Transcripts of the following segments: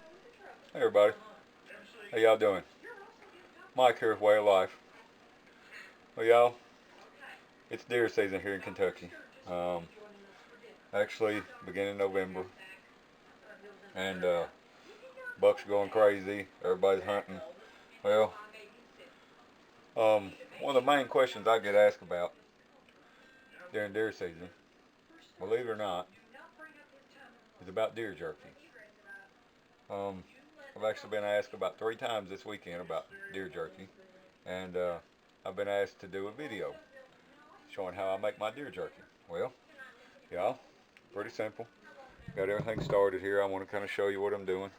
Hey everybody, how y'all doing? Mike here with Way of Life. Well y'all, it's deer season here in Kentucky. Um, actually beginning November, and bucks are going crazy. Everybody's hunting. Well, one of the main questions I get asked about during deer season, believe it or not, is about deer jerky. Um, I've actually been asked about 3 times this weekend about deer jerky, and I've been asked to do a video showing how I make my deer jerky. Well, y'all, pretty simple. Got everything started here. I want to kind of show you what I'm doing.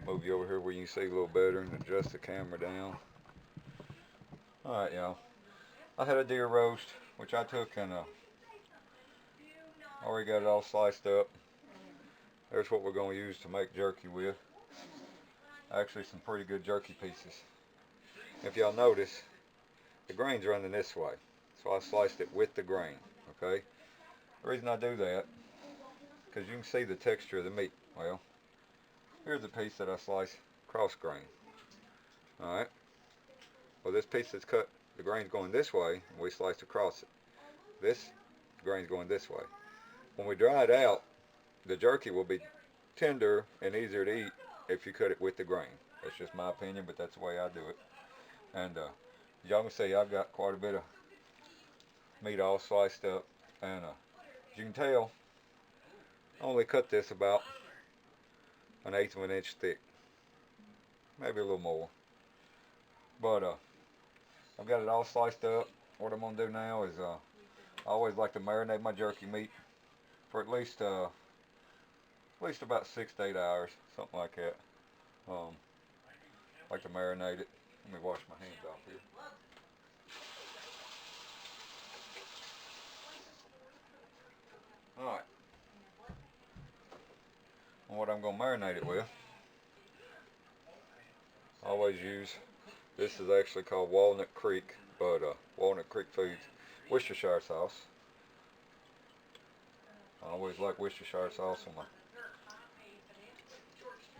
Move you over here where you can see a little better and adjust the camera down. Alright, y'all. I had a deer roast, which I took and already got it all sliced up. There's what we're going to use to make jerky with. Actually, some pretty good jerky pieces. If y'all notice, the grain's running this way. So I sliced it with the grain, okay? The reason I do that, because you can see the texture of the meat. Well, here's a piece that I sliced cross grain. Alright? Well, this piece that's cut, the grain's going this way, and we sliced across it. This grain's going this way. When we dry it out, the jerky will be tender and easier to eat if you cut it with the grain. That's just my opinion, but that's the way I do it. And y'all can see I've got quite a bit of meat all sliced up, and as you can tell, I only cut this about 1/8 of an inch thick, maybe a little more. But I've got it all sliced up. What I'm gonna do now is I always like to marinate my jerky meat for at least about 6 to 8 hours, something like that. Like to marinate it. Let me wash my hands off here. Alright. And what I'm going to marinate it with, I always use, this is actually called Walnut Creek, but Walnut Creek Foods Worcestershire sauce. I always like Worcestershire sauce on my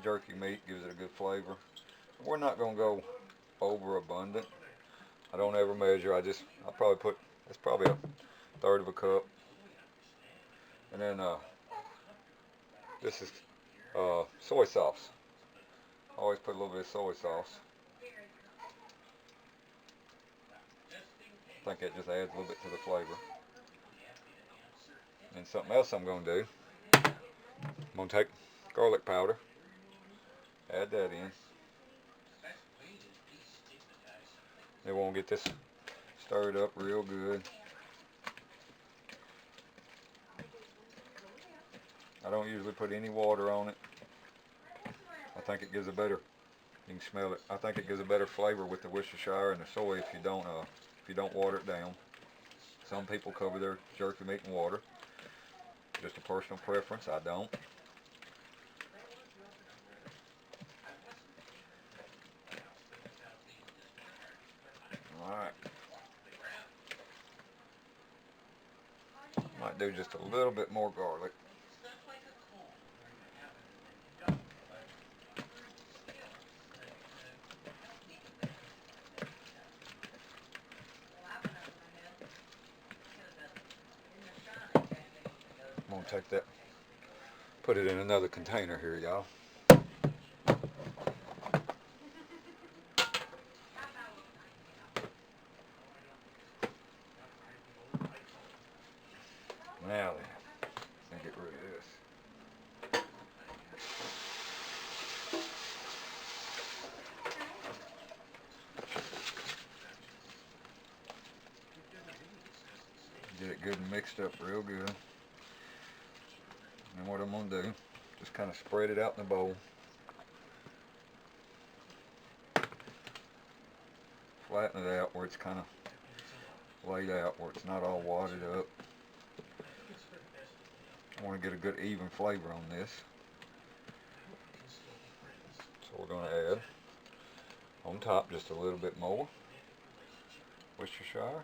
jerky meat, gives it a good flavor. We're not going to go overabundant. I don't ever measure. I probably put, it's probably 1/3 of a cup. And then this is soy sauce. I always put a little bit of soy sauce. I think it just adds a little bit to the flavor. And something else I'm going to do, I'm going to take garlic powder, add that in. Then we'll get this stirred up real good. I don't usually put any water on it. I think it gives a better, you can smell it, I think it gives a better flavor with the Worcestershire and the soy if you don't water it down. Some people cover their jerky meat in water. Just a personal preference, I don't. Alright. Might do just a little bit more garlic. I'm going to take that, put it in another container here, y'all. Now then, let me get rid of this. Get it good and mixed up real good. And what I'm going to do, just kind of spread it out in the bowl. Flatten it out where it's kind of laid out, where it's not all wadded up. I want to get a good even flavor on this. So we're going to add on top just a little bit more Worcestershire.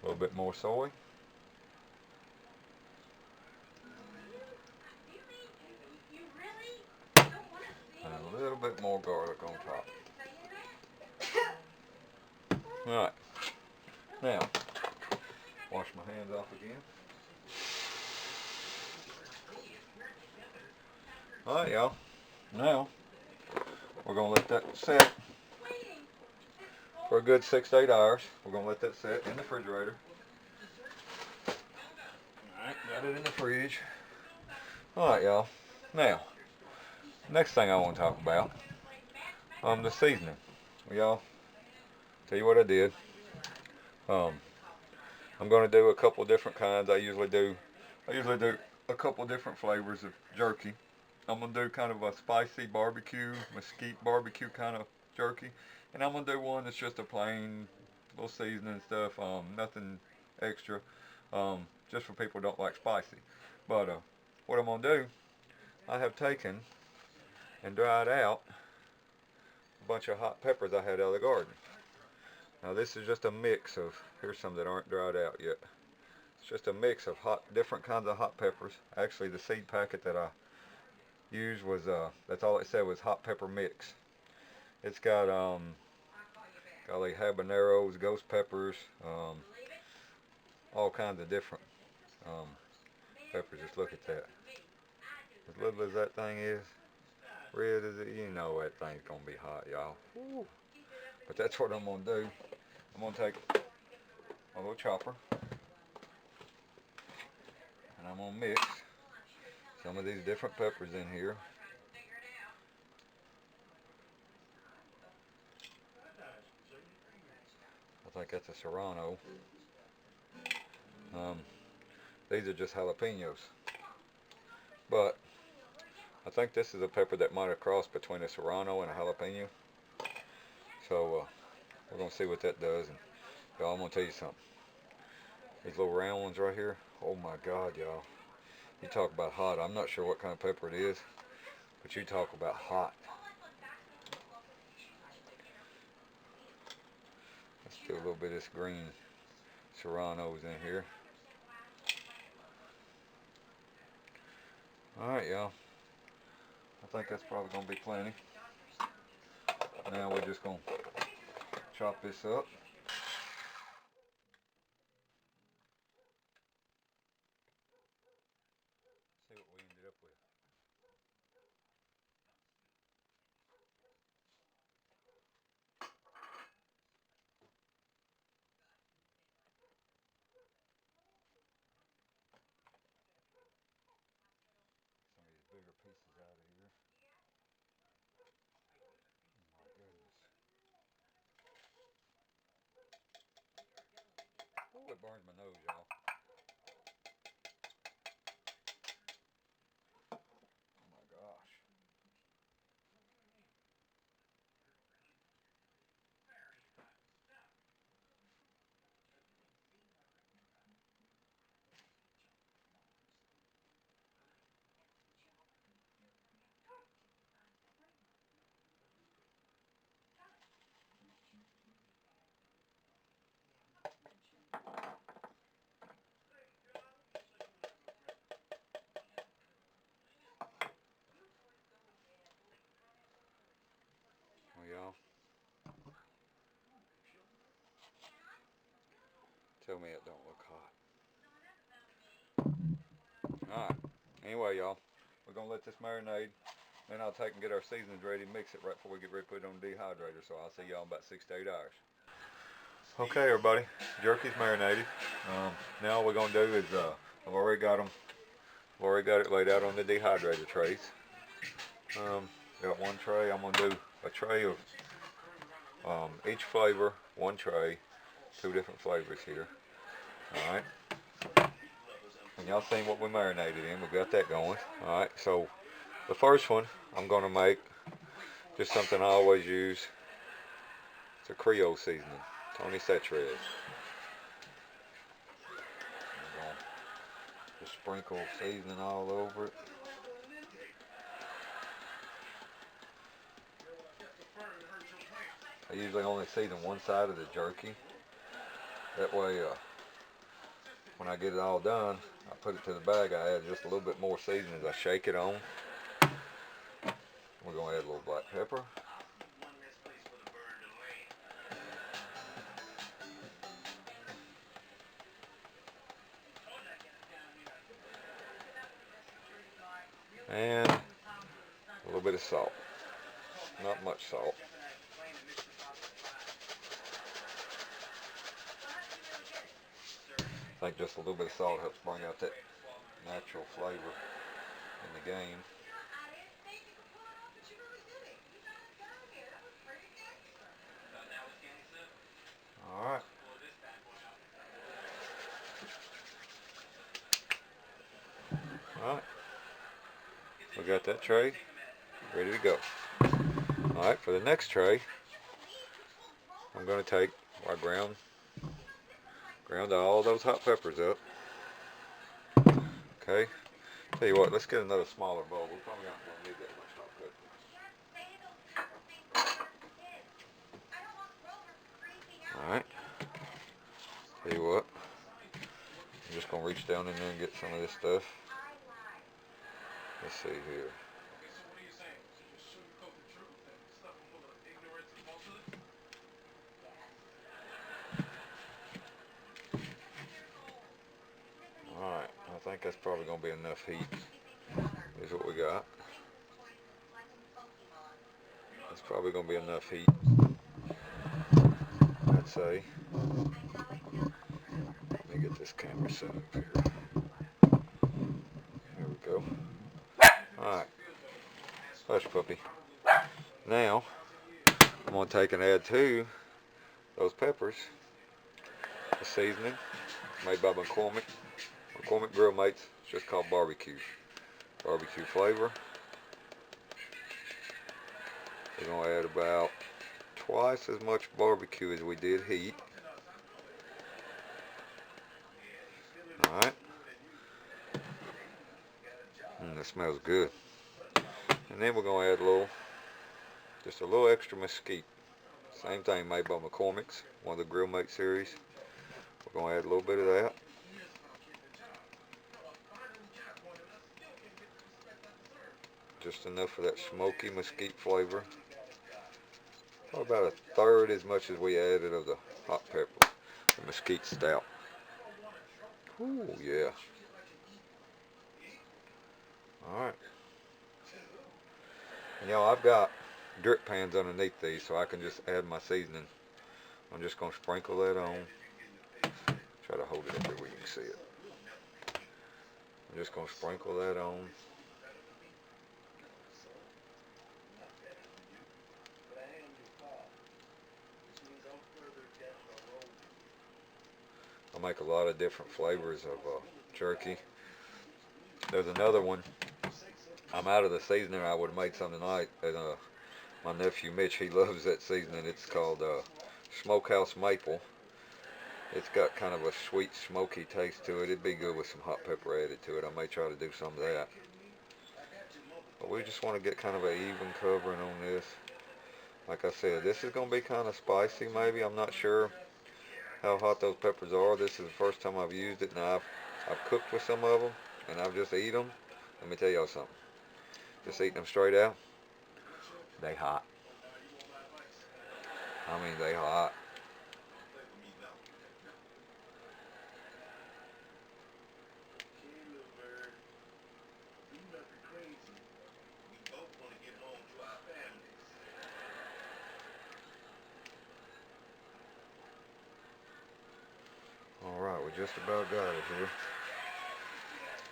A little bit more soy. Alright, now, wash my hands off again. Alright, y'all. Now, we're going to let that set for a good 6 to 8 hours. We're going to let that set in the refrigerator. Alright, got it in the fridge. Alright, y'all. Now, next thing I want to talk about, the seasoning. Y'all, tell you what I did. I'm going to do a couple different kinds. I usually do a couple different flavors of jerky. I'm going to do kind of a spicy barbecue, mesquite barbecue kind of jerky. And I'm going to do one that's just a plain little seasoning stuff, nothing extra, just for people who don't like spicy. But what I'm going to do, I have taken and dried out a bunch of hot peppers I had out of the garden. Now this is just a mix of, here's some that aren't dried out yet. It's just a mix of different kinds of hot peppers. Actually, the seed packet that I used was, that's all it said was hot pepper mix. It's got golly, habaneros, ghost peppers, all kinds of different peppers. Just look at that. As little as that thing is, red as it, you know that thing's gonna be hot, y'all. But that's what I'm gonna do. I'm gonna take a little chopper and I'm gonna mix some of these different peppers in here. I think that's a serrano. These are just jalapenos. But I think this is a pepper that might have crossed between a serrano and a jalapeno. So we're gonna see what that does. And y'all, I'm gonna tell you something. These little round ones right here. Oh my God, y'all. You talk about hot. I'm not sure what kind of pepper it is, but you talk about hot. Let's do a little bit of this green serranos in here. Alright, y'all. I think that's probably going to be plenty. Now we're just going to chop this up. See what we ended up with. Some of these bigger pieces out of here. Oh my goodness. Oh, it burns my nose, y'all. Oh my gosh. Well, y'all, tell me it don't look hot. Alright. Anyway, y'all, we're going to let this marinade. Then I'll take and get our seasonings ready and mix it right before we get ready to put it on the dehydrator. So I'll see y'all in about 6 to 8 hours. Okay, everybody, jerky's marinated. Now all we're gonna do is I've already got it laid out on the dehydrator trays. Got one tray. I'm gonna do a tray of each flavor, one tray, 2 different flavors here. All right. And y'all seen what we marinated in? We got that going. All right. So the first one I'm gonna make just something I always use. It's a Creole seasoning. Tony Cetrez. Just sprinkle seasoning all over it. I usually only season one side of the jerky. That way, when I get it all done, I put it to the bag. I add just a little bit more seasoning as I shake it on. We're going to add a little black pepper. and a little bit of salt. Not much salt. I think just a little bit of salt helps bring out that natural flavor in the game. Alright. Alright. We got that tray ready to go. Alright, for the next tray, I'm going to take our ground all those hot peppers up. Okay. Tell you what, let's get another smaller bowl. We're probably not going to need that much hot pepper. Alright. Tell you what, I'm just going to reach down in there and get some of this stuff. Let's see here. Alright, I think that's probably going to be enough heat. Here's what we got. That's probably going to be enough heat, I'd say. Let me get this camera set up here. There we go. Alright. Hush, puppy. Now, I'm going to take and add to those peppers a seasoning made by McCormick Grill Mates. It's just called barbecue flavor. We're going to add about twice as much barbecue as we did heat. Alright. That smells good. And then we're going to add just a little extra mesquite. Same thing, made by McCormick's, one of the Grill Mate series. We're going to add a little bit of that. Just enough for that smoky mesquite flavor. Probably about a third as much as we added of the hot pepper, the mesquite stout. Ooh, yeah. Alright. Y'all, I've got drip pans underneath these so I can just add my seasoning. I'm just going to sprinkle that on. Try to hold it up here where you can see it. I'm just going to sprinkle that on. I make a lot of different flavors of jerky. There's another one. I'm out of the seasoning. I would have made some tonight. And my nephew Mitch, he loves that seasoning. It's called Smokehouse Maple. It's got kind of a sweet, smoky taste to it. It'd be good with some hot pepper added to it. I may try to do some of that. But we just want to get kind of an even covering on this. Like I said, this is going to be kind of spicy maybe. I'm not sure how hot those peppers are. This is the first time I've used it. Now I've cooked with some of them and I've just eat them. Let me tell y'all something. Just eating them straight out, they hot. I mean, they hot. Alright, we just about got it here.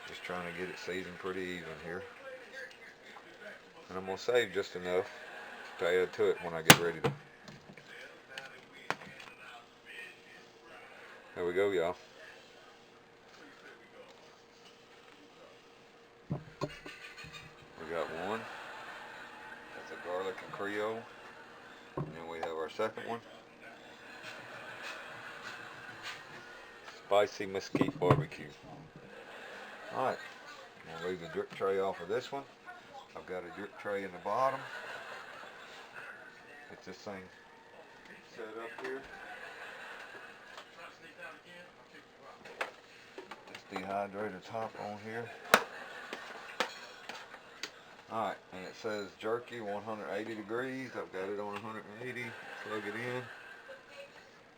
Just trying to get it seasoned pretty even here. And I'm going to save just enough to add to it when I get ready to. There we go, y'all. We got one. That's a garlic and Creole. And then we have our second one. Spicy mesquite barbecue. Alright, I'm going to leave the drip tray off of this one. I've got a drip tray in the bottom. Get this thing set up here. This dehydrator top on here. Alright, and it says jerky 180 degrees. I've got it on 180. Plug it in.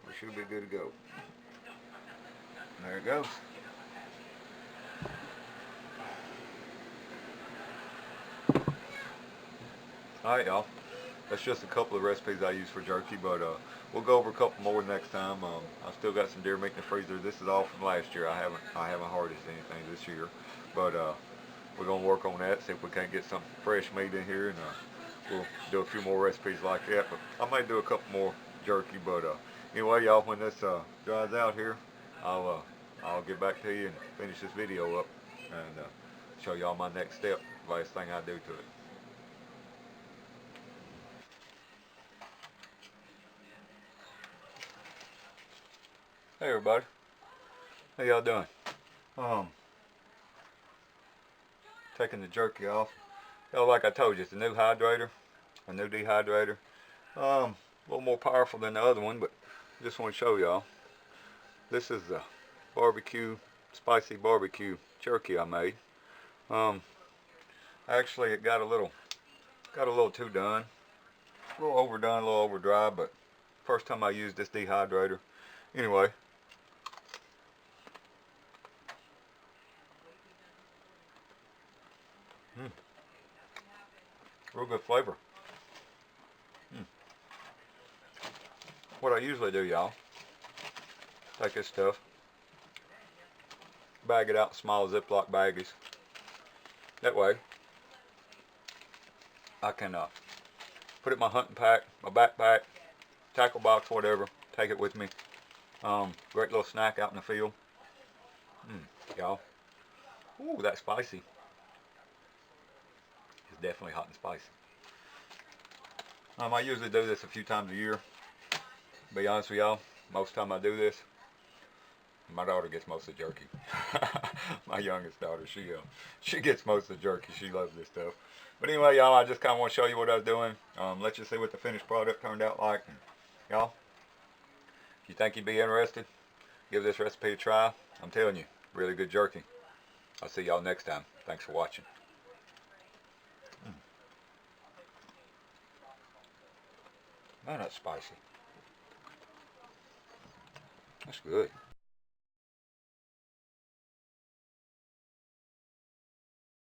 We should be good to go. And there it goes. Alright, y'all. That's just a couple of recipes I use for jerky, but we'll go over a couple more next time. I've still got some deer meat in the freezer. This is all from last year. I haven't harvested anything this year, but we're gonna work on that. See if we can't get some fresh meat in here, and we'll do a few more recipes like that. But I might do a couple more jerky. But anyway, y'all, when this dries out here, I'll get back to you and finish this video up and show y'all my next step. Last thing I do to it. Hey everybody, how y'all doing? Um, Taking the jerky off. Like I told you, it's a new hydrator, a new dehydrator. A little more powerful than the other one, but I just want to show y'all. This is the spicy barbecue jerky I made. Actually, it got a little too done, a little overdone, a little over dry. But first time I used this dehydrator. Anyway. Real good flavor. What I usually do, y'all, take this stuff, bag it out in small Ziploc baggies. That way, I can put it in my hunting pack, my backpack, tackle box, whatever. Take it with me. Great little snack out in the field. Y'all. Ooh, that's spicy. It's definitely hot and spicy. I usually do this a few times a year. To be honest with y'all, most time I do this, my daughter gets most of the jerky. My youngest daughter, she gets most of the jerky. She loves this stuff. But anyway, y'all, I just kind of want to show you what I was doing. Let you see what the finished product turned out like. Y'all, if you think you'd be interested, give this recipe a try. I'm telling you, really good jerky. I'll see y'all next time. Thanks for watching. Man, that's spicy. That's good.